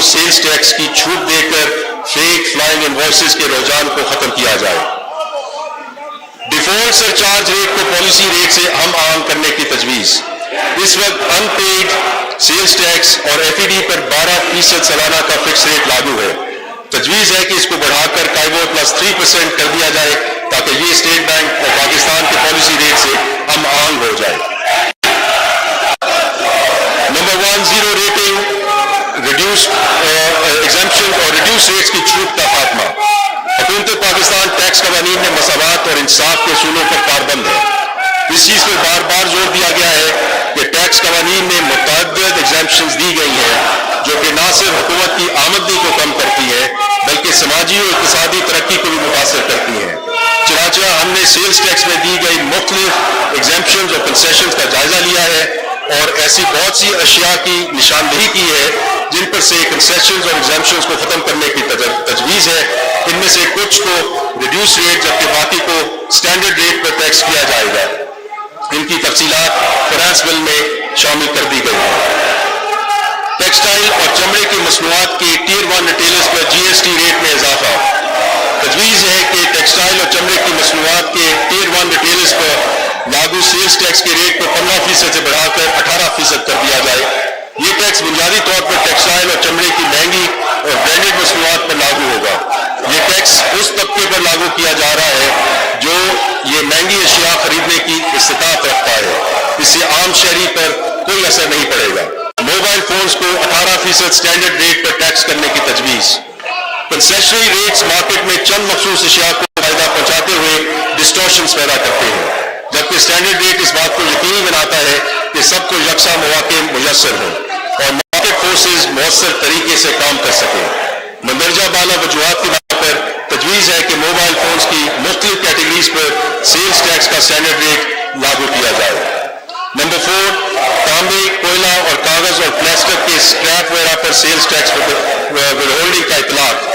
کو sales tax کی چھوٹ دے کر فیک فلائنگ انوائسز کے رجحان کو ختم کیا جائے. ڈیفالٹ سرچارج ریٹ کو پالیسی ریٹ سے ہم آہنگ کرنے کی تجویز. اس وقت ان پیڈ سیلز ٹیکس اور FED پر 12% سالانہ کا فکس ریٹ لاگو ہے. تجویز ہے کہ اس کو بڑھا کر قائبو پلس 3% کر دیا جائے تاکہ یہ اسٹیٹ بینک اور پاکستان کے پالیسی ریٹ سے ہم آہنگ ہو جائے. Number 1 zero rating reduce exemption اور ریڈیوس ریٹس کی چھوٹ کا خاتمہ. حکومت پاکستان ٹیکس قوانین میں مساوات اور انصاف کے اصولوں پر پابند ہے. اس چیز پر بار بار زور دیا گیا ہے کہ ٹیکس قوانین میں متعدد ایگزمپشنز دی گئی ہیں جو کہ نہ صرف حکومت کی آمدنی کو کم کرتی ہے بلکہ سماجی اور اقتصادی ترقی کو بھی متاثر کرتی ہیں. چنانچہ ہم نے سیلز ٹیکس میں دی گئی مختلف ایگزمپشنز اور کنسیشنز کا جائزہ لیا ہے اور ایسی بہت سی اشیاء کی نشاندہی کی ہے جن پر سے کنسیشنز اور ایگزمپشنز کو ختم کرنے کی تجویز ہے. ان میں سے کچھ کو ریڈیوس ریٹ جبکہ باقی کو اسٹینڈرڈ ریٹ پر ٹیکس کیا جائے گا. ان کی تفصیلات فائنانس بل میں شامل کر دی گئی ہیں. ٹیکسٹائل اور چمڑے کی مصنوعات کے ٹیئر 1 ریٹیلرز پر GST ریٹ میں اضافہ. تجویز ہے کہ ٹیکسٹائل اور چمڑے کی مصنوعات کے ٹیئر 1 ریٹیلرز پر لاگو سیلز ٹیکس کے ریٹ کو 15% سے بڑھا کر 18% کر دیا جائے. یہ ٹیکس بنیادی طور پر ٹیکسٹائل اور چمڑے کی مہنگی اور برانڈڈ مصنوعات پر لاگو ہوگا. یہ ٹیکس اس طبقے پر لاگو کیا جا رہا ہے جو یہ مہنگی اشیاء خریدنے کی استطاعت رکھتا ہے. اس سے عام شہری پر کوئی اثر نہیں پڑے گا. موبائل فونز کو 18% اسٹینڈرڈ ریٹ پر ٹیکس کرنے کی تجویز. کنسیشنری ریٹس مارکیٹ میں چند مخصوص اشیاء کو فائدہ پہنچاتے ہوئے ڈسٹورشنز پیدا کرتے ہیں جبکہ اسٹینڈرڈ ریٹ اس بات کو یقینی بناتا ہے کہ سب کو یکساں مواقع میسر ہوں اور مارکیٹ فورسز مؤثر طریقے سے کام کر سکیں. مندرجہ بالا وجوہات کی بنا پر تجویز ہے کہ موبائل فونز کی مختلف کیٹیگریز پر سیلز ٹیکس کا اسٹینڈرڈ ریٹ لاگو کیا جائے. نمبر 4 تانبے، کوئلہ اور کاغذ اور پلاسٹک کے اسکریپ وغیرہ پر سیلز ٹیکس ود ہولڈنگ کا اطلاق.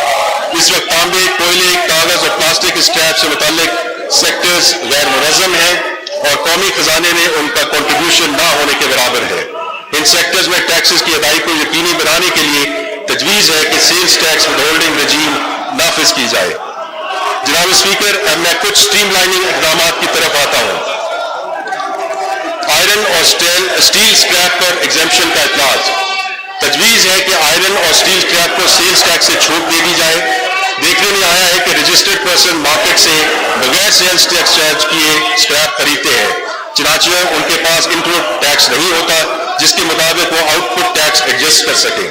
اس وقت تانبے، کوئلے، کاغذ اور پلاسٹک اسکریپ سے متعلق سیکٹرز غیر منظم ہیں اور قومی خزانے میں ان کا کنٹریبیوشن نہ ہونے کے برابر ہے. ان سیکٹرز میں ٹیکسز کی ادائیگی کو یقینی بنانے کے لیے تجویز ہے کہ سیلز ٹیکس ود ہولڈنگ رجیم نافذ کی جائے. جناب اسپیکر، اب میں کچھ اسٹریم لائننگ اقدامات کی طرف آتا ہوں. آئرن اور اسٹیل اسکریپ پر ایگزمپشن کا اطلاق. تجویز ہے کہ آئرن اور اسٹیل اسکریپ کو سیلز ٹیکس سے چھوٹ دے دی جائے. دیکھنے میں آیا ہے کہ رجسٹرڈ پرسن مارکیٹ سے بغیر سیلز ٹیکس چارج کیے اسکریپ خریدتے ہیں چنانچہ ان کے پاس انپٹ ٹیکس نہیں ہوتا جس کے مطابق وہ آؤٹ پٹ ٹیکس ایڈجسٹ کر سکیں.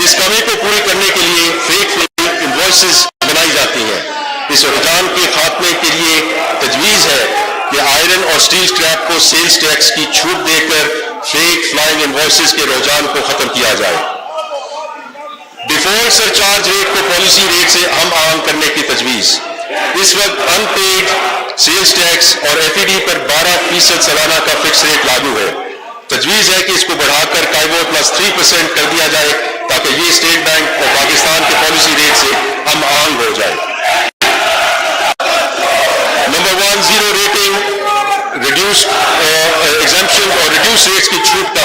اس کمی کو پوری کرنے کے لیے فیک انوائسز بنائی جاتی ہیں. اس رجحان کے خاتمے کے لیے تجویز ہے کہ آئرن اور اسٹیل اسکریپ کو سیلز ٹیکس کی چھوٹ دے کر فیک فلائنگ انوائسز کے رجحان کو ختم کیا جائے. ڈیفالٹ سرچارج ریٹ کو پالیسی ریٹ سے ہم آہنگ کرنے کی تجویز. اس وقت ان پیڈ سیلز ٹیکس اور FED پر 12% سالانہ کا فکس ریٹ لاگو ہے. تجویز ہے کہ اس کو بڑھا کر قائبو پلس 3% کر دیا جائے تاکہ یہ اسٹیٹ بینک اور پاکستان کے پالیسی ریٹ سے ہم آہنگ ہو جائے. Number 1 zero rating reduce exemption اور ریڈیوس ریٹس کی چھوٹ کا